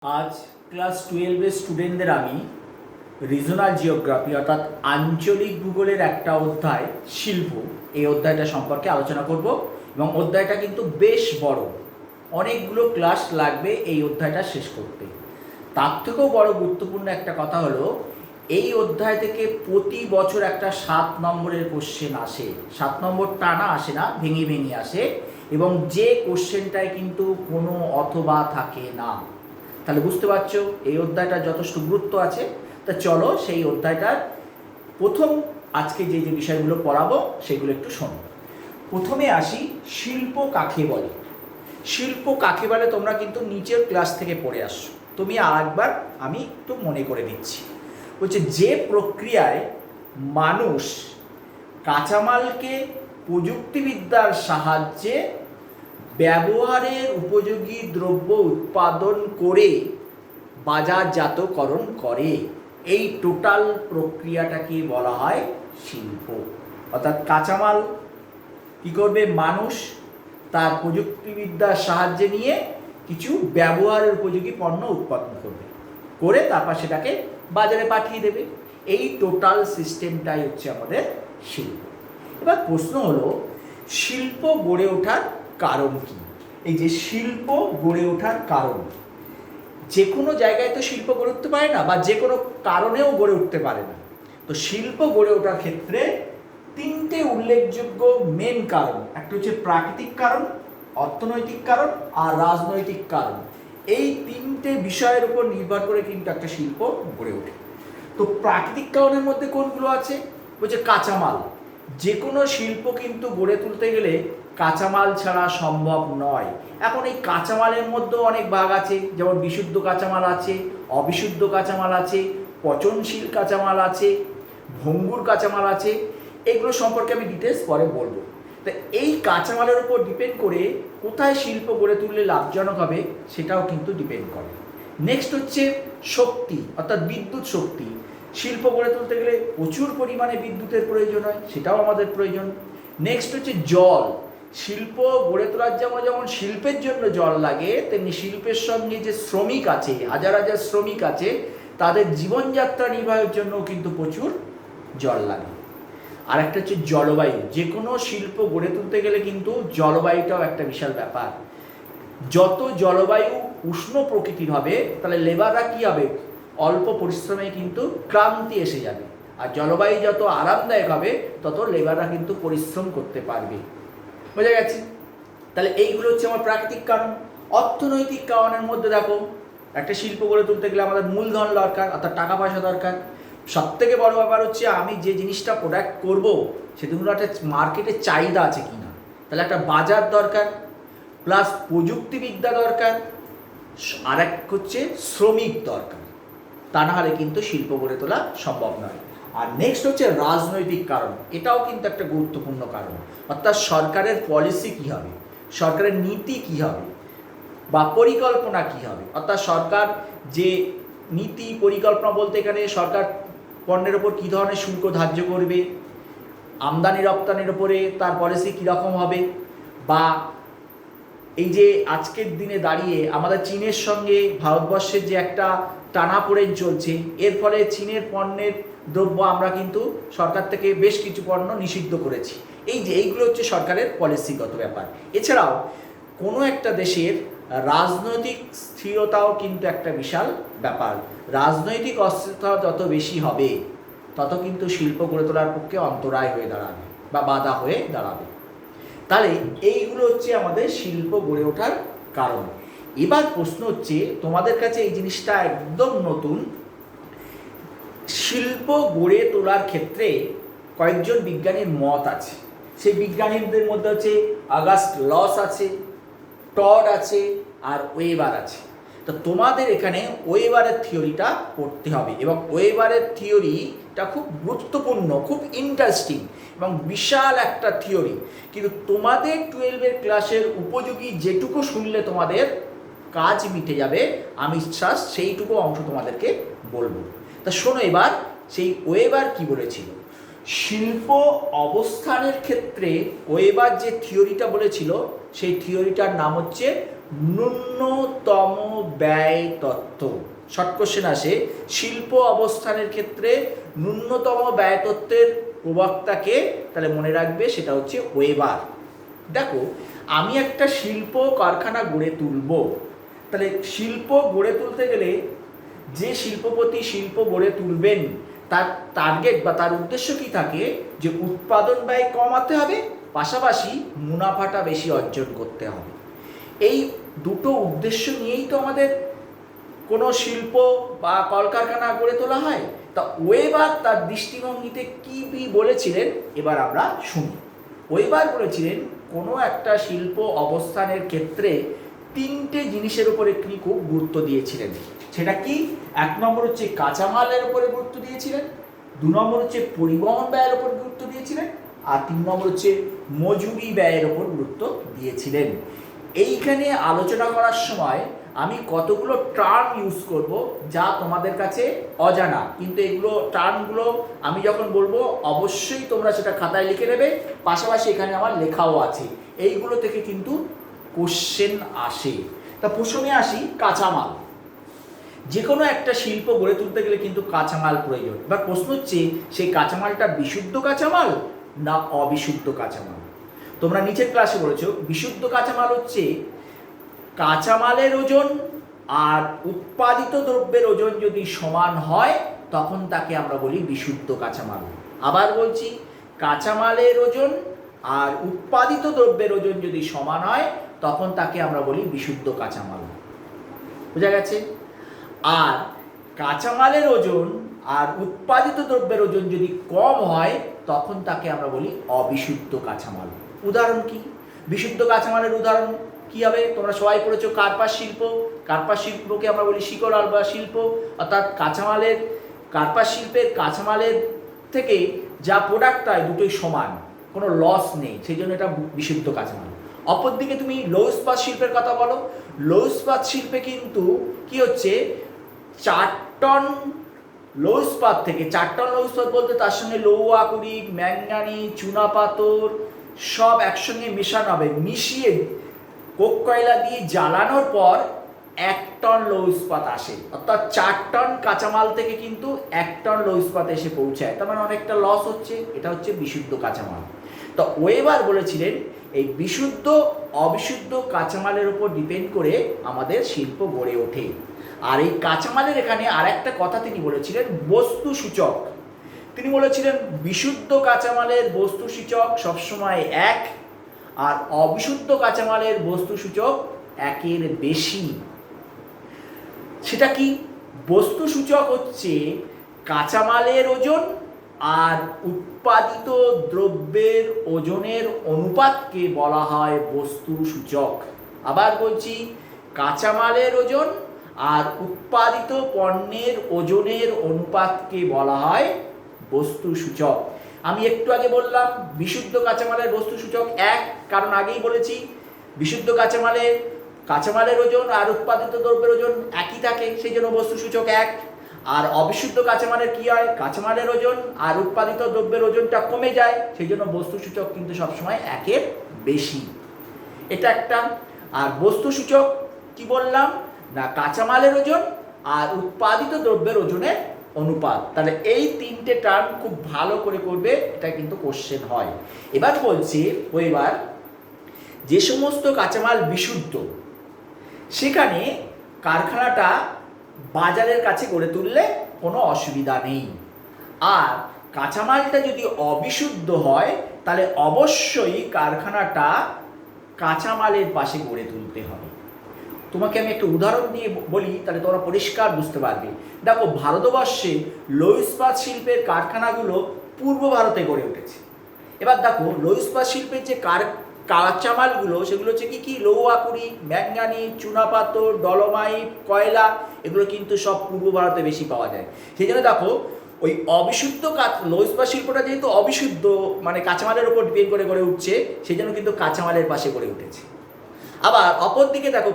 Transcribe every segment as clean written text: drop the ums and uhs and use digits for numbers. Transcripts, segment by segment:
আজ ক্লাস 12-এর স্টুডেন্টদের আমি রিজনাল জিওগ্রাফি অর্থাৎ আঞ্চলিক ভূগোলের একটা অধ্যায় শিল্প, এই অধ্যায়টা সম্পর্কে আলোচনা করব এবং অধ্যায়টা কিন্তু বেশ বড়, অনেকগুলো ক্লাস লাগবে এই অধ্যায়টা শেষ করতে। তার থেকেও বড় গুরুত্বপূর্ণ একটা কথা হলো, এই অধ্যায় থেকে প্রতি বছর একটা 7 নম্বরের কোশ্চেন আসে। 7 নম্বর টানা আসে না, ভেঙে ভেঙে আসে, এবং যে কোশ্চেনটায় কিন্তু কোনো অথবা থাকে না। তাহলে বুঝতে পারছো এই অধ্যায়টার যথেষ্ট গুরুত্ব আছে। তা চলো সেই অধ্যায়টার প্রথম আজকে যে যে বিষয়গুলো পড়াবো সেগুলো একটু শোনো। প্রথমে আসি, শিল্প কাকে বলে। শিল্প কাকে বলে তোমরা কিন্তু নিচের ক্লাস থেকে পড়ে আসছো, তুমি আরেকবার আমি একটু মনে করে দিচ্ছি। বলছে যে প্রক্রিয়ায় মানুষ কাঁচামালকে প্রযুক্তিবিদ্যার সাহায্যে ব্যবহারের উপযোগী দ্রব্য উৎপাদন করে বাজারজাতকরণ করে, এই টোটাল প্রক্রিয়াটাকে বলা হয় শিল্প। অর্থাৎ কাঁচামাল কী করবে, মানুষ তার প্রযুক্তিবিদ্যার সাহায্যে নিয়ে কিছু ব্যবহারের উপযোগী পণ্য উৎপাদন করবে, করে তারপর সেটাকে বাজারে পাঠিয়ে দেবে। এই টোটাল সিস্টেমটাই হচ্ছে আমাদের শিল্প। এবার প্রশ্ন হলো, শিল্প গড়ে ওঠার কারণ কি? এই যে শিল্প গড়ে ওঠার কারণ, যে কোনো জায়গায় তো শিল্প গড়ে উঠতে পারে না, বা যে কোনো কারণেও গড়ে উঠতে পারে না। তো শিল্প গড়ে ওঠার ক্ষেত্রে তিনটে উল্লেখযোগ্য মেন কারণ, একটা হচ্ছে প্রাকৃতিক কারণ, অর্থনৈতিক কারণ আর রাজনৈতিক কারণ। এই তিনটে বিষয়ের উপর নির্ভর করে কিন্তু একটা শিল্প গড়ে ওঠে। তো প্রাকৃতিক কারণের মধ্যে কোনগুলো আছে? বলছে কাঁচামাল। যে কোনো শিল্প কিন্তু গড়ে তুলতে গেলে কাঁচামাল ছাড়া সম্ভব নয়। এখন এই কাঁচামালের মধ্যেও অনেক ভাগ আছে, যেমন বিশুদ্ধ কাঁচামাল আছে, অবিশুদ্ধ কাঁচামাল আছে, পচনশীল কাঁচামাল আছে, ভঙ্গুর কাঁচামাল আছে। এগুলো সম্পর্কে আমি ডিটেলস পরে বলবো। তা এই কাঁচামালের উপর ডিপেন্ড করে কোথায় শিল্প গড়ে তুললে লাভজনক হবে সেটাও কিন্তু ডিপেন্ড করে। নেক্সট হচ্ছে শক্তি, অর্থাৎ বিদ্যুৎ শক্তি। শিল্প গড়ে তুলতে গেলে প্রচুর পরিমাণে বিদ্যুতের প্রয়োজন হয়, সেটাও আমাদের প্রয়োজন। নেক্সট হচ্ছে জল। শিল্প গড়ে তোলার যেমন শিল্পের জন্য জল লাগে, তেমনি শিল্পের সঙ্গে যে শ্রমিক আছে, হাজার হাজার শ্রমিক আছে, তাদের জীবনযাত্রা নির্বাহের জন্যও কিন্তু প্রচুর জল লাগে। আর একটা হচ্ছে জলবায়ু। যে কোনো শিল্প গড়ে তুলতে গেলে কিন্তু জলবায়ুটাও একটা বিশাল ব্যাপার। যত জলবায়ু উষ্ণ প্রকৃতির হবে, তাহলে লেবাররা কী হবে, অল্প পরিশ্রমে কিন্তু ক্লান্তি এসে যাবে। আর জলবায়ু যত আরামদায়ক হবে, তত লেবাররা কিন্তু পরিশ্রম করতে পারবে। বোঝা গেছে? তাহলে এইগুলো হচ্ছে আমার প্রাকৃতিক কারণ। অর্থনৈতিক কারণের মধ্যে দেখো, একটা শিল্প গড়ে তুলতে গেলে আমাদের মূলধন দরকার, অর্থাৎ টাকা পয়সা দরকার। সবথেকে বড় ব্যাপার হচ্ছে আমি যে জিনিসটা প্রোডাক্ট করব, সেগুলো একটা মার্কেটে চাহিদা আছে কি না। তাহলে একটা বাজার দরকার, প্লাস প্রযুক্তিবিদ্যা দরকার, আর এক হচ্ছে শ্রমিক দরকার। তা না হলে কিন্তু শিল্প গড়ে তোলা সম্ভব নয়। আর নেক্সট হচ্ছে রাজনৈতিক কারণ। এটাও কিন্তু একটা গুরুত্বপূর্ণ কারণ। অর্থাৎ সরকারের পলিসি কী হবে, সরকারের নীতি কী হবে, বা পরিকল্পনা কী হবে। অর্থাৎ সরকার যে নীতি পরিকল্পনা বলতে এখানে সরকার পণ্যের ওপর কী ধরনের শুল্ক ধার্য করবে, আমদানি রপ্তানির ওপরে তার পলিসি কীরকম হবে, বা এই যে আজকের দিনে দাঁড়িয়ে আমাদের চীনের সঙ্গে ভারতবর্ষের যে একটা টানাপোড়েন চলছে, এর ফলে চীনের পণ্যের দ্রব্য আমরা কিন্তু সরকার থেকে বেশ কিছু পণ্য নিষিদ্ধ করেছি। এইগুলো হচ্ছে সরকারের পলিসিগত ব্যাপার। এছাড়াও কোনো একটা দেশের রাজনৈতিক স্থিরতাও কিন্তু একটা বিশাল ব্যাপার। রাজনৈতিক অস্থিরতা যত বেশি হবে, তত কিন্তু শিল্প গড়ে তোলার পক্ষে অন্তরায় হয়ে দাঁড়াবে বা বাধা হয়ে দাঁড়াবে। তাহলে এইগুলো হচ্ছে আমাদের শিল্প গড়ে ওঠার কারণ। এবার প্রশ্ন হচ্ছে, তোমাদের কাছে এই জিনিসটা একদম নতুন, শিল্প গড়ে তোলার ক্ষেত্রে কয়েকজন বিজ্ঞানীর মত আছে। সেই বিজ্ঞানীদের মধ্যে হচ্ছে অগাস্ট লস আছে, টড আছে, আর ওয়েবার আছে। তো তোমাদের এখানে ওয়েবারের থিওরিটা পড়তে হবে, এবং ওয়েবারের থিওরিটা খুব গুরুত্বপূর্ণ, খুব ইন্টারেস্টিং এবং বিশাল একটা থিওরি। কিন্তু তোমাদের 12-এর ক্লাসের উপযোগী যেটুকু শুনলে তোমাদের কাজ মিটে যাবে, আমি সেইটুকু অংশ তোমাদেরকে বলবো। তা শোনো এবার, সেই ওয়েবার কি বলেছিল। শিল্প অবস্থানের ক্ষেত্রে ওয়েবার যে থিওরিটা বলেছিল, সেই থিওরিটার নাম হচ্ছে ন্যূনতম ব্যয় তত্ত্ব। শর্ট কোশ্চেন আসে, শিল্প অবস্থানের ক্ষেত্রে ন্যূনতম ব্যয় তত্ত্বের প্রবক্তাকে, তাহলে মনে রাখবে সেটা হচ্ছে ওয়েবার। দেখো, আমি একটা শিল্প কারখানা গড়ে তুলব, তাহলে শিল্প গড়ে তুলতে গেলে যে শিল্পপতি শিল্প গড়ে তুলবেন তার টার্গেট বা তার উদ্দেশ্য কি থাকে, যে উৎপাদন ব্যয় কমাতে হবে, পাশাপাশি মুনাফাটা বেশি অর্জন করতে হবে। এই দুটো উদ্দেশ্য নিয়েই তো আমাদের কোনো শিল্প বা কলকারখানা গড়ে তোলা হয়। তা ওয়েবার তার দৃষ্টিভঙ্গিতে কি বলেছিলেন এবার আমরা শুনি। ওয়েবার বলেছিলেন কোনো একটা শিল্প অবস্থানের ক্ষেত্রে তিনটে জিনিসের উপরে তিনি খুব গুরুত্ব দিয়েছিলেন। সেটা কি? 1 নম্বর হচ্ছে কাঁচামালের উপরে গুরুত্ব দিয়েছিলেন, 2 নম্বর হচ্ছে পরিবহন ব্যয়ের উপর গুরুত্ব দিয়েছিলেন, আর 3 নম্বর হচ্ছে মজুরি ব্যয়ের উপর গুরুত্ব দিয়েছিলেন। এইখানে আলোচনা করার সময় আমি কতগুলো টার্ম ইউজ করব যা তোমাদের কাছে অজানা, কিন্তু এগুলো টার্মগুলো আমি যখন বলবো অবশ্যই তোমরা সেটা খাতায় লিখে নেবে, পাশাপাশি এখানে আমার লেখাও আছে। এইগুলো থেকে কিন্তু কোশ্চেন আসে। তা প্রথমে আসি কাঁচামাল। যে কোনো একটা শিল্প গড়ে তুলতে গেলে কিন্তু কাঁচামাল প্রয়োজন। এবার প্রশ্ন হচ্ছে, সেই কাঁচামালটা বিশুদ্ধ কাঁচামাল না অবিশুদ্ধ কাঁচামাল? তোমরা নিচের ক্লাসে বলেছো বিশুদ্ধ কাঁচামাল হচ্ছে কাঁচামালের ওজন আর উৎপাদিত দ্রব্যের ওজন যদি সমান হয় তখন তাকে আমরা বলি বিশুদ্ধ কাঁচামাল। আবার বলছি, কাঁচামালের ওজন আর উৎপাদিত দ্রব্যের ওজন যদি সমান হয় তখন তাকে আমরা বলি বিশুদ্ধ কাঁচামাল। বোঝা গেছে? আর কাঁচামালের ওজন আর উৎপাদিত দ্রব্যের ওজন যদি কম হয় তখন তাকে আমরা বলি অবিশুদ্ধ কাঁচামাল। উদাহরণ কি? বিশুদ্ধ কাঁচামালের উদাহরণ কি হবে? তোমরা সবাই পড়েছো কার্পাস শিল্প। কার্পাস শিল্পকে আমরা বলি শিকল আলবা শিল্প। অর্থাৎ কার্পাস শিল্পের কাঁচামালের থেকে যা প্রোডাক্ট হয় দুটোই সমান, কোনো লস নেই, সেই জন্য এটা বিশুদ্ধ কাঁচামাল। অপরদিকে তুমি লৌহ ইস্পাত শিল্পের কথা বলো, লৌহ ইস্পাত শিল্পে কিন্তু কি হচ্ছে, 4 টন লৌহ ইস্পাত থেকে, 4 টন লৌহ ইস্পাত বলতে তার সঙ্গে লৌহ আকরিক, ম্যাঙ্গানিজ, চুনাপাথর সব একসঙ্গে মেশানো হবে, মিশিয়ে কোক কয়লা দিয়ে জ্বালানোর পর 1 টন লৌহ ইস্পাত আসে। অর্থাৎ 4 টন কাঁচামাল থেকে কিন্তু 1 টন লৌহ ইস্পাত এসে পৌঁছায়, তার মানে অনেকটা লস হচ্ছে। এটা হচ্ছে বিশুদ্ধ কাঁচামাল। তো ওয়েবার বলেছিলেন এই বিশুদ্ধ অবিশুদ্ধ কাঁচামালের উপর ডিপেন্ড করে আমাদের শিল্প গড়ে ওঠে। আর এই কাঁচামালের এখানে আর একটা কথা তিনি বলেছিলেন, বস্তু সূচক। তিনি বলেছিলেন বিশুদ্ধ কাঁচামালের বস্তু সূচক সবসময় 1, আর অবিশুদ্ধ কাঁচামালের বস্তু সূচক 1-এর বেশি। সেটা কি? বস্তু সূচক হচ্ছে কাঁচামালের ওজন আর উৎপাদিত দ্রব্যের ওজনের অনুপাতকে বলা হয় বস্তু সূচক। আবার বলছি, কাঁচামালের ওজন আর উৎপাদিত পণ্যের ওজনের অনুপাতকে বলা হয় বস্তু সূচক। আমি একটু আগে বললাম বিশুদ্ধ কাঁচামালের বস্তু সূচক 1, কারণ আগেই বলেছি বিশুদ্ধ কাঁচামালের ওজন আর উৎপাদিত দ্রব্যের ওজন একই থাকে, সেই জন্য বস্তু সূচক 1। আর অবিশুদ্ধ কাঁচামালের কি হয়, কাঁচামালের ওজন আর উৎপাদিত দ্রব্যের ওজনটা কমে যায়, সেই জন্য বস্তু সূচক কিন্তু সবসময় 1-এর বেশি। এটা একটা। আর বস্তু সূচক কি বললাম না, কাঁচামালের ওজন আর উৎপাদিত দ্রব্যের ওজনের অনুপাত। তাহলে এই 3টে টার্ম খুব ভালো করে করবে, এটা কিন্তু কোশ্চেন হয়। এবার বলছি ওইবার যে সমস্ত কাঁচামাল বিশুদ্ধ সেখানে কারখানাটা বাজারের কাছে গড়ে তুললে কোনো অসুবিধা নেই। আর কাঁচামালটা যদি অবিশুদ্ধ হয় তাহলে অবশ্যই কারখানাটা কাঁচামালের পাশে গড়ে তুলতে হবে। তোমাকে আমি একটা উদাহরণ দিয়ে বলি, তাহলে তোমরা পরিষ্কার বুঝতে পারবে। দেখো, ভারতবর্ষে লৌহ ইস্পাত শিল্পের কারখানাগুলো পূর্ব ভারতে গড়ে উঠেছে। এবার দেখো, লৌহ ইস্পাত শিল্পের যে কাঁচামালগুলো সেগুলো হচ্ছে কি লৌহ আকরিক, ম্যাঙ্গানিজ, চুনাপাথর, ডলোমাইট, কয়লা, এগুলো কিন্তু সব পূর্ব ভারতে বেশি পাওয়া যায়। সেই জন্য দেখো, ওই অবিশুদ্ধ লৌহ ইস্পাত শিল্পটা যেহেতু অবিশুদ্ধ, মানে কাঁচামালের উপর ডিপেন্ড করে গড়ে উঠছে, সেই জন্য কিন্তু কাঁচামালের পাশে গড়ে উঠেছে। আবার অপরদিকে দেখো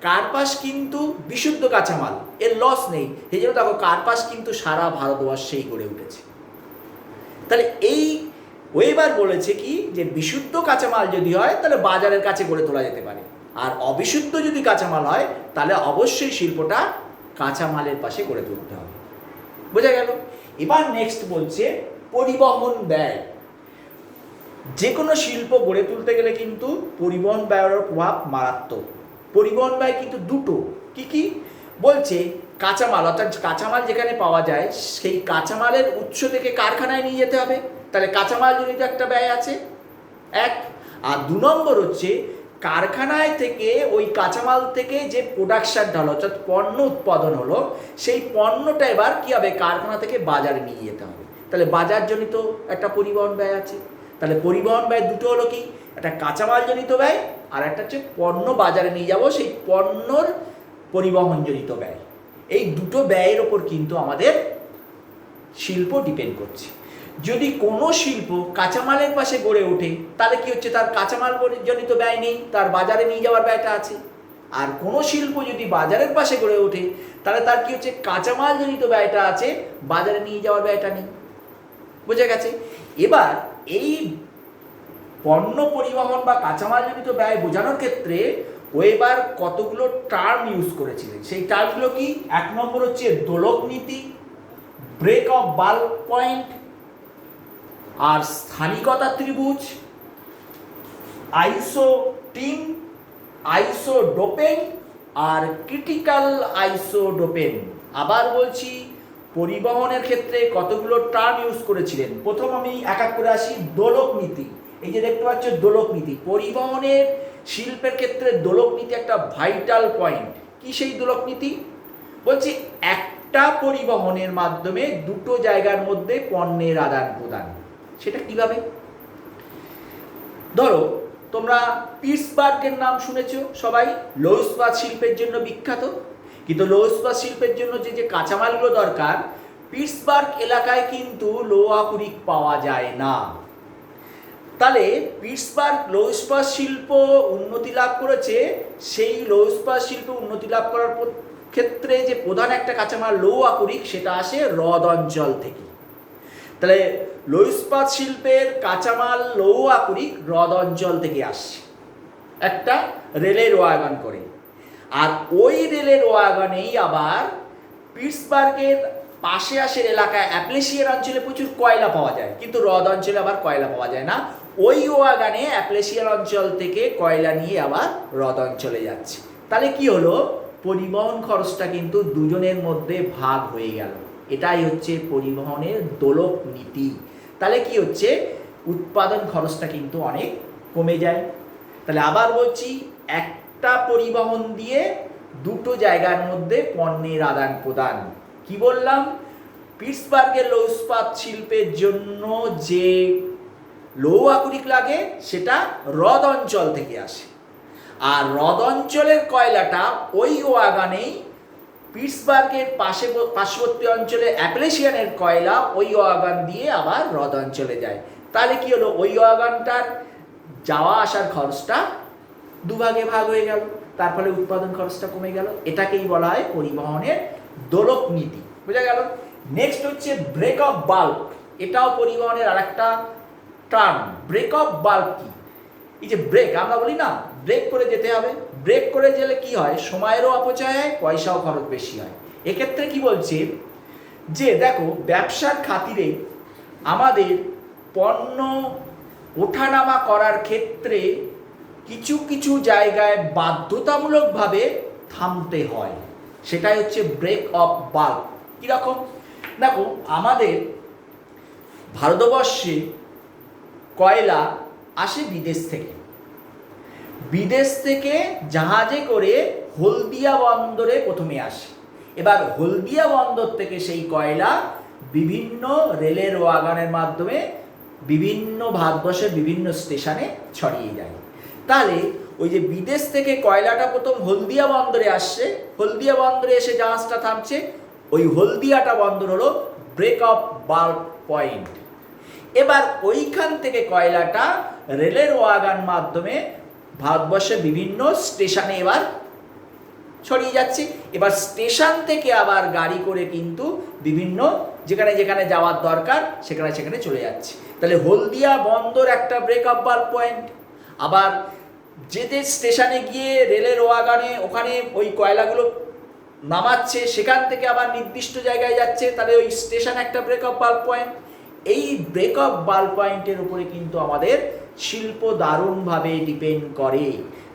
কার্পাস কিন্তু বিশুদ্ধ কাঁচামাল, এর লস নেই, সেই জন্য দেখো কার্পাস কিন্তু সারা ভারতবর্ষেই গড়ে উঠেছে। তাহলে এই ওয়েবার বলেছে কি, যে বিশুদ্ধ কাঁচামাল যদি হয় তাহলে বাজারের কাছে গড়ে তোলা যেতে পারে, আর অবিশুদ্ধ যদি কাঁচামাল হয় তাহলে অবশ্যই শিল্পটা কাঁচামালের পাশে গড়ে তুলতে হবে। বোঝা গেল? এবার নেক্সট বলছে পরিবহন ব্যয়। যে কোনো শিল্প গড়ে তুলতে গেলে কিন্তু পরিবহন ব্যয়ের প্রভাব মারাত্মক। পরিবহন ব্যয় কিন্তু দুটো, কি কি বলছে, কাঁচামাল, অর্থাৎ কাঁচামাল যেখানে পাওয়া যায় সেই কাঁচামালের উৎস থেকে কারখানায় নিয়ে যেতে হবে, তাহলে কাঁচামাল জনিত একটা ব্যয় আছে এক। আর 2 নম্বর হচ্ছে কারখানায় থেকে ওই কাঁচামাল থেকে যে প্রোডাকশনটা হলো, অর্থাৎ পণ্য উৎপাদন হলো, সেই পণ্যটা এবার কী হবে, কারখানা থেকে বাজারে নিয়ে যেতে হবে, তাহলে বাজারজনিত একটা পরিবহন ব্যয় আছে। তাহলে পরিবহন ব্যয় দুটো হলো কি, একটা কাঁচামাল জনিত ব্যয় আর একটা হচ্ছে পণ্য বাজারে নিয়ে যাব, সেই পণ্যর পরিবহনজনিত ব্যয়। এই দুটো ব্যয়ের ওপর কিন্তু আমাদের শিল্প ডিপেন্ড করছে। যদি কোনো শিল্প কাঁচামালের পাশে গড়ে ওঠে তাহলে কি হচ্ছে, তার কাঁচামাল জনিত ব্যয় নেই, তার বাজারে নিয়ে যাওয়ার ব্যয়টা আছে। আর কোনো শিল্প যদি বাজারের পাশে গড়ে ওঠে তাহলে তার কি হচ্ছে, কাঁচামাল জনিত ব্যয়টা আছে, বাজারে নিয়ে যাওয়ার ব্যয়টা নেই। বোঝা গেছে? এবার এই পণ্য পরিবহন বা কাঁচামাল জনিত ব্যয় বোঝানোর ক্ষেত্রে ওয়েবার কতগুলো টার্ম ইউজ করেছিলেন। সেই টার্মগুলো কি, 1 নম্বর হচ্ছে দোলক নীতি, ব্রেক অফ বাল্ক পয়েন্ট, আর স্থানিকতা ত্রিভুজ, আইসোটিন, আইসোডোপেন আর ক্রিটিক্যাল আইসোডোপেন। আবার বলছি, পরিবহনের ক্ষেত্রে কতগুলো টার্ম ইউজ করেছিলেন। প্রথম আমি এক এক করে আসি। দোলক নীতি, এই যে দেখতে পাচ্ছ দোলক নীতি, পরিবহনের শিল্পের ক্ষেত্রে দোলক নীতি একটা ভাইটাল পয়েন্ট। কি সেই দোলক নীতি? বলছি একটা পরিবহনের মাধ্যমে দুটো জায়গার মধ্যে পণ্যের আদান প্রদান। সেটা কিভাবে? ধরো তোমরা পিটসবার্গের নাম শুনেছো সবাই, লৌহ ইস্পাত শিল্পের জন্য বিখ্যাত। কিন্তু লৌহ ইস্পাত শিল্পের জন্য যে যে কাঁচামালগুলো দরকার, পিটসবার্গ এলাকায় কিন্তু লৌহ আকরিক পাওয়া যায় না। তাহলে পিটসবার্গ লৌহ ইস্পাত শিল্প উন্নতি লাভ করেছে, সেই লৌহ ইস্পাত শিল্প উন্নতি লাভ করার ক্ষেত্রে যে প্রধান একটা কাঁচামাল লৌহ আকরিক, সেটা আসে হ্রদ অঞ্চল থেকে। তাহলে লৌহ ইস্পাত শিল্পের কাঁচামাল লৌহ আকরিক হ্রদ অঞ্চল থেকে আসছে একটা রেলের ওয়াগন করে। আর ওই রেলের ওয়াগনেই আবার পিটসবার্গের পাশে আসে এলাকায় অ্যাপ্লেশিয়ার অঞ্চলে প্রচুর কয়লা পাওয়া যায়, কিন্তু হ্রদ অঞ্চলে আবার কয়লা পাওয়া যায় না। ওই ওয়াগনে অ্যাপ্লেশিয়ার অঞ্চল থেকে কয়লা নিয়ে আবার হ্রদ অঞ্চলে যাচ্ছে। তাহলে কি হলো, পরিবহন খরচটা কিন্তু দুজনের মধ্যে ভাগ হয়ে গেল। এটাই হচ্ছে পরিবহনের দোলক নীতি। তাহলে কি হচ্ছে, উৎপাদন খরচটা কিন্তু অনেক কমে যায়। তাহলে আবার বলছি, একটা পরিবহন দিয়ে দুটো জায়গার মধ্যে পণ্যের আদান প্রদান। কি বললাম, পিটসবার্গের লৌহ ইস্পাত শিল্পের জন্য যে লৌহ আকরিক লাগে সেটা হ্রদ অঞ্চল থেকে আসে, আর হ্রদ অঞ্চলের কয়লাটা ওই ওয়াগনেই পিটসবার্গের পার্শ্ববর্তী অঞ্চলে অ্যাপ্লেশিয়ানের কয়লা ওই ওয়াগন দিয়ে আবার হ্রদ অঞ্চলে যায়। তাহলে কি হলো, ওই ওয়াগনটার যাওয়া আসার খরচটা দুভাগে ভাগ হয়ে গেল, তার ফলে উৎপাদন খরচটা কমে গেল। এটাকেই বলা হয় পরিবহনের দোলক নীতি। বোঝা গেল? নেক্সট হচ্ছে ব্রেক অফ বাল্ক। এটাও পরিবহনের আর একটা টার্ম। ব্রেক অফ বাল্ক কি? এই যে ব্রেক আমরা বলি না, ব্রেক করে যেতে হবে, ব্রেক করে গেলে কি হয়, সময়েরও অপচয় হয়, পয়সাও খরচ বেশি হয়। এক্ষেত্রে কি বলছে যে দেখো, ব্যবসার খাতিরে আমাদের পণ্য ওঠানামা করার ক্ষেত্রে কিছু কিছু জায়গায় বাধ্যতামূলকভাবে থামতে হয়, সেটাই হচ্ছে ব্রেক অফ বাল্ক। কীরকম? দেখো, আমাদের ভারতবর্ষে কয়লা আসে বিদেশ থেকে। বিদেশ থেকে জাহাজে করে হলদিয়া বন্দরে প্রথমে আসে। এবার হলদিয়া বন্দর থেকে সেই কয়লা বিভিন্ন রেলের ওয়াগনের মাধ্যমে বিভিন্ন ভারতবর্ষের বিভিন্ন স্টেশনে ছড়িয়ে যায়। তাহলে ওই যে বিদেশ থেকে কয়লাটা প্রথম হলদিয়া বন্দরে আসছে, হলদিয়া বন্দরে এসে জাহাজটা থামছে, ওই হলদিয়াটা বন্দর হলো ব্রেক অফ বাল্ক পয়েন্ট। এবার ওইখান থেকে কয়লাটা রেলের ওয়াগন মাধ্যমে ভারতবর্ষের বিভিন্ন স্টেশনে এবার ছড়িয়ে যাচ্ছে। এবার স্টেশন থেকে আবার গাড়ি করে কিন্তু বিভিন্ন যেখানে যেখানে যাওয়ার দরকার সেখানে সেখানে চলে যাচ্ছে। তাহলে হলদিয়া বন্দর একটা ব্রেক অফ বাল্ক পয়েন্ট। আবার যে যে স্টেশনে গিয়ে রেলের ওয়াগানে ওখানে ওই কয়লাগুলো নামাচ্ছে, সেখান থেকে আবার নির্দিষ্ট জায়গায় যাচ্ছে, তাহলে ওই স্টেশন একটা ব্রেকআপ বাল্ব পয়েন্ট। এই ব্রেকআপ বাল্ব পয়েন্টের উপরে কিন্তু আমাদের শিল্প দারুণভাবে ডিপেন্ড করে,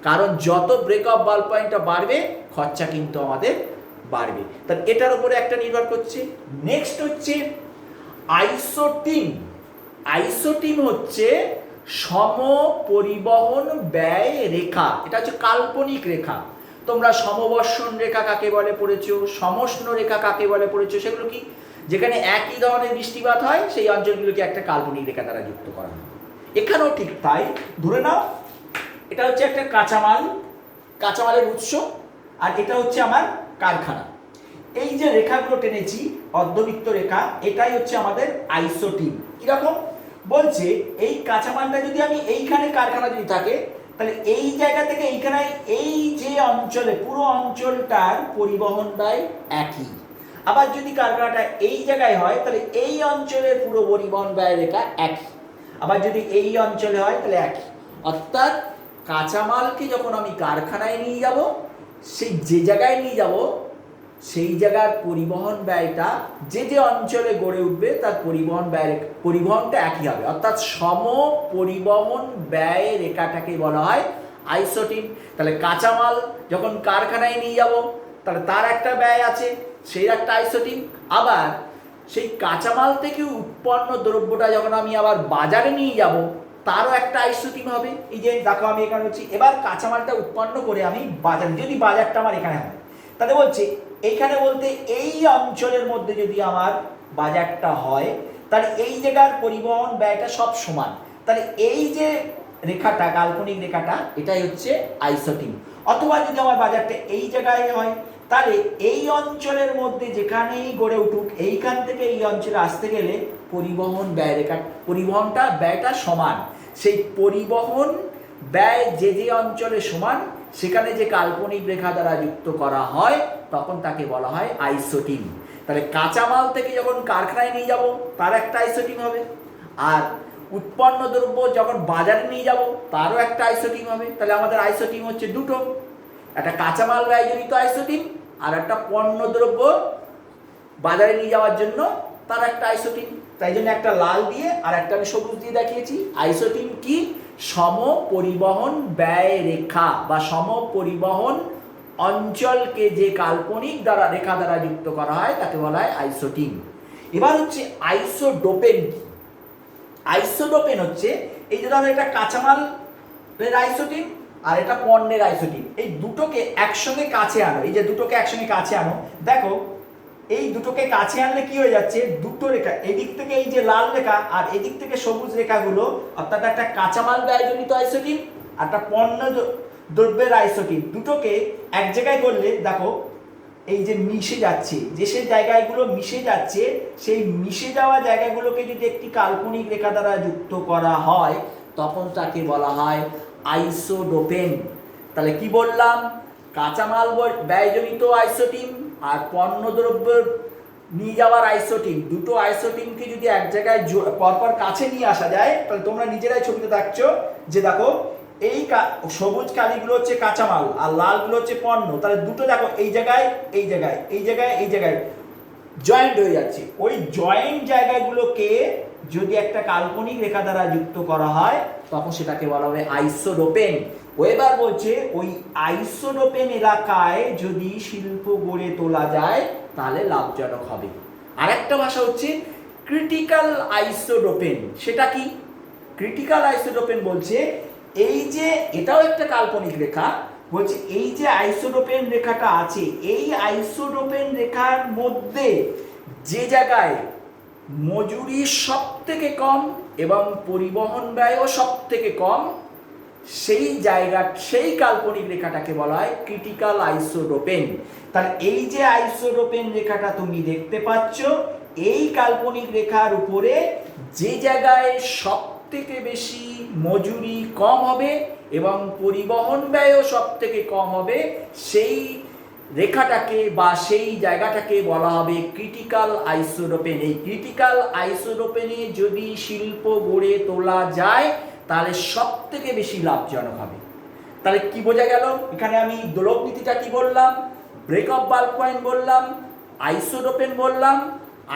কারণ যত ব্রেকআপ বাল্ব পয়েন্টটা বাড়বে খরচা কিন্তু আমাদের বাড়বে, তাহলে এটার উপরে একটা নির্ভর করছে। নেক্সট হচ্ছে আইসোটিন। আইসোটিন হচ্ছে সম পরিবহন ব্যয় রেখা, এটা হচ্ছে কাল্পনিক রেখা। তোমরা সমবর্ষণ রেখা কাকে বলে পড়েছো, সমষ্ণ রেখা কাকে বলে পড়েছো, সেগুলো কি? যেখানে একই ধরনের বৃষ্টিপাত হয় সেই অঞ্চলগুলোকে একটা কাল্পনিক রেখা দ্বারা যুক্ত করা হয়। এখানেও ঠিক তাই। ধরে নাও এটা হচ্ছে একটা কাঁচামাল, কাঁচামালের উৎস, আর এটা হচ্ছে আমার কারখানা। এই যে রেখাগুলো টেনেছি অর্ধবৃত্ত রেখা, এটাই হচ্ছে আমাদের আইসোটিন। কিরকম বলছে, এই কাঁচামালটা যদি আমি এইখানে কারখানা যদি থাকে, তাহলে এই জায়গা থেকে এইখানে এই যে অঞ্চলে পুরো অঞ্চলটার পরিবহন ব্যয় একই। আবার যদি কারখানাটা এই জায়গায় হয় তাহলে এই অঞ্চলের পুরো পরিবহন ব্যয় রেখা একই, আবার যদি এই অঞ্চলে হয় তাহলে একই। অর্থাৎ কাঁচামালকে যখন আমি কারখানায় নিয়ে যাব, সেই যে জায়গায় নিয়ে যাব সেই জায়গার পরিবহন ব্যয়টা যে যে অঞ্চলে গড়ে উঠবে তার পরিবহনটা একই হবে। অর্থাৎ সম পরিবহন ব্যয় রেখাটাকে বলা হয় আইসোটিন। তাহলে কাঁচামাল যখন কারখানায় নিয়ে যাব তাহলে তার একটা ব্যয় আছে, সেই একটা আইসোটিন। আবার সেই কাঁচামাল থেকে উৎপন্ন দ্রব্যটা যখন আমি আবার বাজারে নিয়ে যাব তারও একটা আইসোটিন হবে। এই যে দেখো আমি এখানে হচ্ছি, এবার কাঁচামালটা উৎপন্ন করে আমি বাজারে, যদি বাজারটা আমার এখানে হয় তাহলে বলছে এইখানে বলতে এই অঞ্চলের মধ্যে যদি আমার বাজারটা হয় তাহলে এই জায়গার পরিবহন ব্যয়টা সব সমান। তাহলে এই যে রেখাটা, কাল্পনিক রেখাটা, এটাই হচ্ছে আইসোটিন। অথবা যদি আমার বাজারটা এই জায়গায় হয় তাহলে এই অঞ্চলের মধ্যে যেখানেই গড়ে উঠুক, এইখান থেকে এই অঞ্চলে আসতে গেলে পরিবহন ব্যয় রেখা, পরিবহনটা ব্যয়টা সমান। সেই পরিবহন ব্যয় যে যে অঞ্চলে সমান সেখানে যে কাল্পনিক রেখা দ্বারা যুক্ত করা হয় তখন তাকে বলা হয় আইসোটিন। তাহলে কাঁচামাল থেকে যখন কারখানায় নিয়ে যাব তার একটা আইসোটিন হবে, আর উৎপন্ন দ্রব্য যখন বাজারে নিয়ে যাব তারও একটা আইসোটিন হবে। তাহলে আমাদের আইসোটিন হচ্ছে দুটো, একটা কাঁচামাল ব্যয়জনিত আইসোটিন আর একটা পণ্য দ্রব্য বাজারে নিয়ে যাওয়ার জন্য তার একটা আইসোটিন। তাই জন্য একটা লাল দিয়ে আর একটা আমি সবুজ দিয়ে দেখিয়েছি। আইসোটিন কি? সম পরিবহন ব্যয় রেখা বা সম পরিবহন অঞ্চলকে যে কাল্পনিক দ্বারা রেখা দ্বারা যুক্ত করা হয় তাকে বলা হয় আইসোটিন। এবার হচ্ছে আইসোডোপেন। আইসোডোপেন হচ্ছে এই যে ধরো এটা কাঁচামালের আইসোটিন আর এটা পণ্যের আইসোটিন, এই দুটোকে একসঙ্গে কাছে আনো। এই যে দুটোকে একসঙ্গে কাছে আনো, দেখো এই দুটোকে কাছে আনলে কি হয়ে যাচ্ছে, দুটো রেখা, এদিক থেকে এই যে লাল রেখা আর এদিক থেকে সবুজ রেখাগুলো, অর্থাৎ একটা কাঁচামাল ব্যয়জনিত আইসোটিন আর একটা পণ্য দ্রব্যের আইসোটিন, দুটোকে এক জায়গায় করলে দেখো এই যে মিশে যাচ্ছে, যে সেই জায়গাগুলো মিশে যাচ্ছে, সেই মিশে যাওয়া জায়গাগুলোকে যদি একটি কাল্পনিক রেখা দ্বারা যুক্ত করা হয় তখন তাকে বলা হয় আইসোডোপেন। তাহলে কি বললাম, কাঁচামাল ব্যয়জনিত আইসোটিন আর পণ্যদ্রব্য নিয়ে যাওয়ার আইসোটিন, দুটো আইসোটিনকে যদি এক জায়গায় পরপর কাছে নিয়ে আসা যায় তাহলে তোমরা নিজেরাই ছবিতে দেখছো যে দেখো এই সবুজ কালিগুলো হচ্ছে কাঁচামাল আর লালগুলো হচ্ছে পণ্য। তাহলে দুটো দেখো এই জায়গায় এই জায়গায় এই জায়গায় এই জায়গায় জয়েন্ট হয়ে যাচ্ছে। ওই জয়েন্ট জায়গাগুলোকে যদি একটা কাল্পনিক রেখা দ্বারা যুক্ত করা হয় তখন সেটাকে বলা হবে আইসোডোপেন। এবার বলছে ওই আইসোডোপেন এলাকায় যদি শিল্প গড়ে তোলা যায় তাহলে লাভজনক হবে। আরেকটা ভাষা হচ্ছে ক্রিটিক্যাল আইসোডোপেন। সেটা কি? ক্রিটিক্যাল আইসোডোপেন বলছে এই যে এটাও একটা কাল্পনিক রেখা, বলছে এই যে আইসোডোপেন রেখাটা আছে, এই আইসোডোপেন রেখার মধ্যে যে জায়গায় মজুরি সব থেকে কম এবং পরিবহন ব্যয়ও সব থেকে কম, সেই জায়গা, সেই কাল্পনিক রেখাটাকে বলা হয় ক্রিটিক্যাল আইসোডোপেন। তাহলে এই যে আইসোডোপেন রেখাটা তুমি দেখতে পাচ্ছ, এই কাল্পনিক রেখার উপরে যে জায়গায় সব থেকে বেশি মজুরি কম হবে এবং পরিবহন ব্যয়ও সব থেকে কম হবে, সেই রেখাটাকে বা সেই জায়গাটাকে বলা হবে ক্রিটিক্যাল আইসোডোপেন। এই ক্রিটিক্যাল আইসোডোপেনে যদি শিল্প গড়ে তোলা যায় তাহলে সব থেকে বেশি লাভজনক হবে। তাহলে কি বোঝা গেল? এখানে আমি দোলক নীতিটা কি বললাম, ব্রেকআপ বাল্ক পয়েন্ট বললাম, আইসোডোপেন বললাম,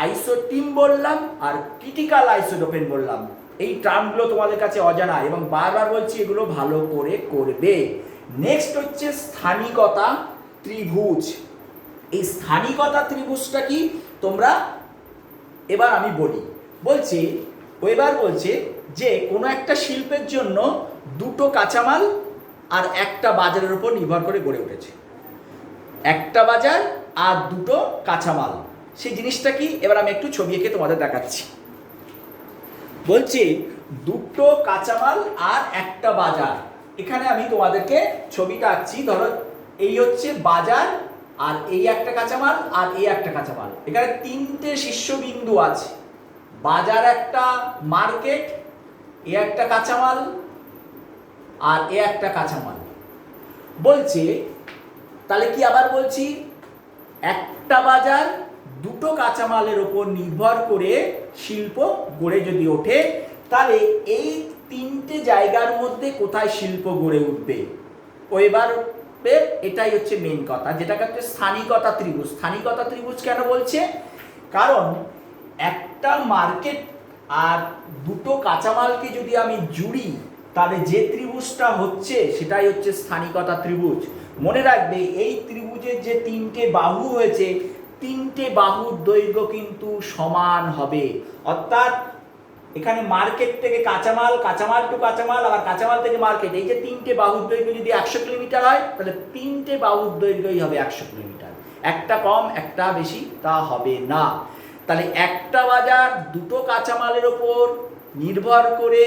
আইসোটিম বললাম, আর ক্রিটিক্যাল আইসোডোপেন বললাম। এই টার্মগুলো তোমাদের কাছে অজানা এবং বারবার বলছি এগুলো ভালো করে করবে। নেক্সট হচ্ছে স্থানিকতা ত্রিভুজ। এই স্থানিকতা ত্রিভুজটা কি তোমরা এবার আমি বলছি এবার বলছে যে কোনো একটা শিল্পের জন্য দুটো কাঁচামাল আর একটা বাজারের উপর নির্ভর করে গড়ে উঠেছে। একটা বাজার আর দুটো কাঁচামাল, সেই জিনিসটা কি এবার আমি একটু ছবি এঁকে তোমাদের দেখাচ্ছি। বলছি দুটো কাঁচামাল আর একটা বাজার। এখানে আমি তোমাদেরকে ছবিটা আঁকছি। ধরো এই হচ্ছে বাজার, আর এই একটা কাঁচামাল, আর এই একটা কাঁচামাল। এখানে তিনটে শীর্ষবিন্দু আছে। বাজার একটা মার্কেট, এ একটা কাঁচামাল, আর এ একটা কাঁচামাল। বলছে তাহলে কি আবার বলছি, একটা বাজার দুটো কাঁচামালের ওপর নির্ভর করে শিল্প গড়ে যদি ওঠে, তাহলে এই তিনটে জায়গার মধ্যে কোথায় শিল্প গড়ে উঠবে? এবার এটাই হচ্ছে মেন কথা, যেটাকে হচ্ছে স্থানিকতা ত্রিভুজ। স্থানিকতা ত্রিভুজ কেন বলছে? কারণ একটা মার্কেট আর দুটো কাঁচামালকে যদি আমি জুড়ি, তাহলে যে ত্রিভুজটা হচ্ছে সেটাই হচ্ছে স্থানিকতা ত্রিভুজ। মনে রাখবে এই ত্রিভুজের যে তিনটে বাহু হয়েছে, তিনটে বাহুর দৈর্ঘ্য কিন্তু সমান হবে। অর্থাৎ এখানে মার্কেট থেকে কাঁচামাল, কাঁচামাল টু কাঁচামাল, আবার কাঁচামাল থেকে মার্কেট, এই যে তিনটে বাহুর দৈর্ঘ্য যদি 100 কিলোমিটার হয়, তাহলে তিনটে বাহুর দৈর্ঘ্যই হবে 100 কিলোমিটার। একটা কম একটা বেশি তা হবে না। তাহলে একটা বাজার দুটো কাঁচামালের ওপর নির্ভর করে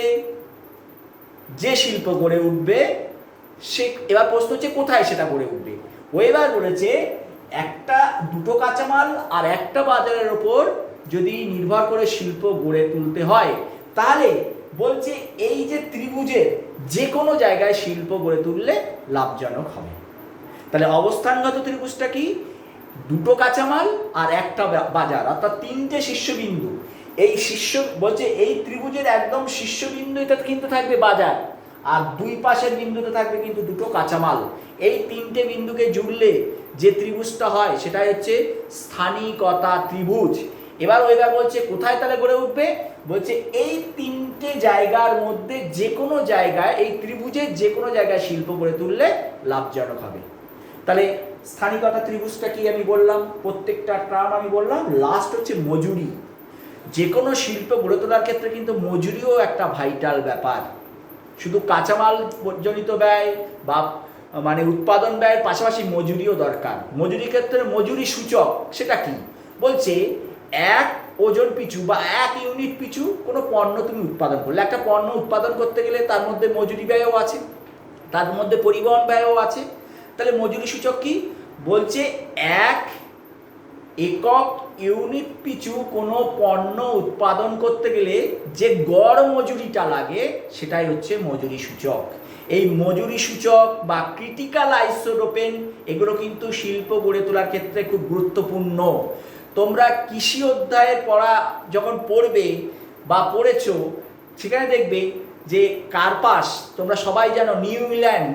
যে শিল্প গড়ে উঠবে, সে এবার প্রশ্ন হচ্ছে কোথায় সেটা গড়ে উঠবে। এবার বলেছে একটা দুটো কাঁচামাল আর একটা বাজারের ওপর যদি নির্ভর করে শিল্প গড়ে তুলতে হয়, তাহলে বলছে এই যে ত্রিভুজের যে কোনো জায়গায় শিল্প গড়ে তুললে লাভজনক হবে। তাহলে অবস্থানগত ত্রিভুজটা কি? দুটো কাঁচামাল আর একটা বাজার, অর্থাৎ তিনটে শীর্ষবিন্দু। এই বলছে এই ত্রিভুজের একদম শীর্ষবিন্দু এটা কিন্তু থাকবে বাজার, আর দুই পাশের বিন্দুতে থাকবে কিন্তু দুটো কাঁচামাল। এই তিনটে বিন্দুকে জুড়লে যে ত্রিভুজটা হয় সেটাই হচ্ছে স্থানিকতা ত্রিভুজ। এবার বলছে কোথায় তাহলে গড়ে উঠবে? বলছে এই তিনটে জায়গার মধ্যে যে কোনো জায়গায়, এই ত্রিভুজের যে কোনো জায়গায় শিল্প গড়ে তুললে লাভজনক হবে। তাহলে স্থানিকতা ত্রিভুজটা কি আমি বললাম, প্রত্যেকটা টার্ম আমি বললাম। লাস্ট হচ্ছে মজুরি। যে কোনো শিল্প গড়ে তোলার ক্ষেত্রে কিন্তু মজুরিও একটা ভাইটাল ব্যাপার। শুধু কাঁচামাল জনিত ব্যয় বা মানে উৎপাদন ব্যয়ের পাশাপাশি মজুরিও দরকার। মজুরির ক্ষেত্রে মজুরি সূচক সেটা কি? বলছে এক ওজন পিছু বা এক ইউনিট পিছু কোনো পণ্য তুমি উৎপাদন করলে, একটা পণ্য উৎপাদন করতে গেলে তার মধ্যে মজুরি ব্যয়ও আছে, তার মধ্যে পরিবহন ব্যয়ও আছে। তাহলে মজুরি সূচক কি? বলছে এক একক ইউনিট পিছু কোনো পণ্য উৎপাদন করতে গেলে যে গড় মজুরিটা লাগে সেটাই হচ্ছে মজুরি সূচক। এই মজুরি সূচক বা ক্রিটিক্যাল আইসোটোপেন এগুলো কিন্তু শিল্প গড়ে তোলার ক্ষেত্রে খুব গুরুত্বপূর্ণ। তোমরা কৃষি অধ্যায়ের পড়া যখন পড়বে বা পড়েছো, সেখানে দেখবে যে কার্পাস, তোমরা সবাই জানো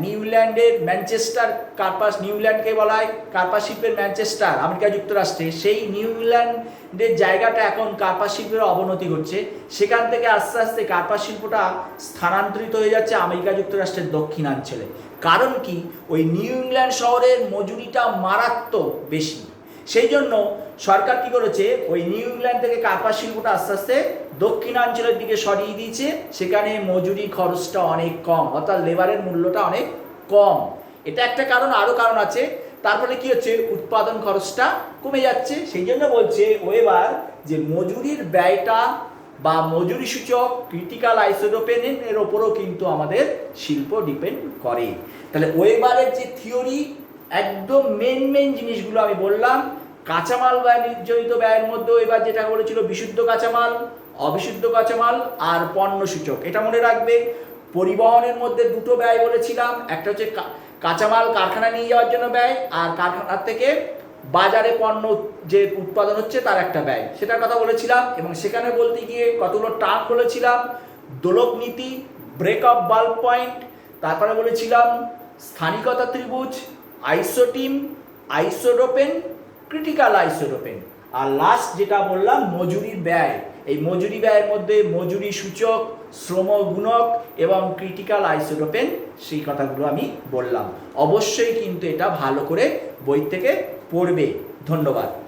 নিউল্যান্ডের ম্যানচেস্টার কার্পাস, নিউল্যান্ডকে বলা হয় কার্পাস শিল্পের ম্যানচেস্টার আমেরিকা যুক্তরাষ্ট্রে। সেই নিউল্যান্ডের জায়গাটা এখন কার্পাস শিল্পের অবনতি ঘটছে। সেখান থেকে আস্তে আস্তে কার্পাস শিল্পটা স্থানান্তরিত হয়ে যাচ্ছে আমেরিকা যুক্তরাষ্ট্রের দক্ষিণাঞ্চলে। কারণ কি? ওই নিউ ইংল্যান্ড শহরের মজুরিটা মারাত্মক বেশি। সেই জন্য সরকার কি করেছে, ওই নিউ ইংল্যান্ড থেকে কার্পাস শিল্পটা আস্তে আস্তে দক্ষিণাঞ্চলের দিকে সরিয়ে দিয়েছে। সেখানে মজুরি খরচটা অনেক কম, অর্থাৎ লেবারের মূল্যটা অনেক কম। এটা একটা কারণ, আরও কারণ আছে। তারপরে কি হচ্ছে, উৎপাদন খরচটা কমে যাচ্ছে। সেই জন্য বলছে ওয়েবার যে মজুরির ব্যয়টা বা মজুরি সূচক ক্রিটিক্যাল আইসোটোপেনের ওপরও কিন্তু আমাদের শিল্প ডিপেন্ড করে। তাহলে ওয়েবারের যে থিওরি, একদম মেন জিনিসগুলো আমি বললাম। কাঁচামাল জনিত ব্যয়ের মধ্যে এবার যেটা বলেছিল বিশুদ্ধ কাঁচামাল, অবিশুদ্ধ কাঁচামাল আর পণ্য সূচক, এটা মনে রাখবে। পরিবহনের মধ্যে দুটো ব্যয় বলেছিলাম, একটা হচ্ছে কাঁচামাল কারখানায় নিয়ে যাওয়ার জন্য ব্যয়, আর কারখানার থেকে বাজারে পণ্য যে উৎপাদন হচ্ছে তার একটা ব্যয়, সেটার কথা বলেছিলাম। এবং সেখানে বলতে গিয়ে কতগুলো টার্ম বলেছিলাম, দোলক নীতি, ব্রেকআপ বাল্ক পয়েন্ট, তারপরে বলেছিলাম স্থানিকতা ত্রিভুজ, আইসোটিম, আইসোডোপেন, ক্রিটিক্যাল আইসোডোপেন। আর লাস্ট যেটা বললাম মজুরির ব্যয়, এই মজুরি ব্যয়ের মধ্যে মজুরি সূচক, শ্রম গুণক এবং ক্রিটিক্যাল আইসোডোপেন, সেই কথাগুলো আমি বললাম। অবশ্যই কিন্তু এটা ভালো করে বই থেকে পড়বে। ধন্যবাদ।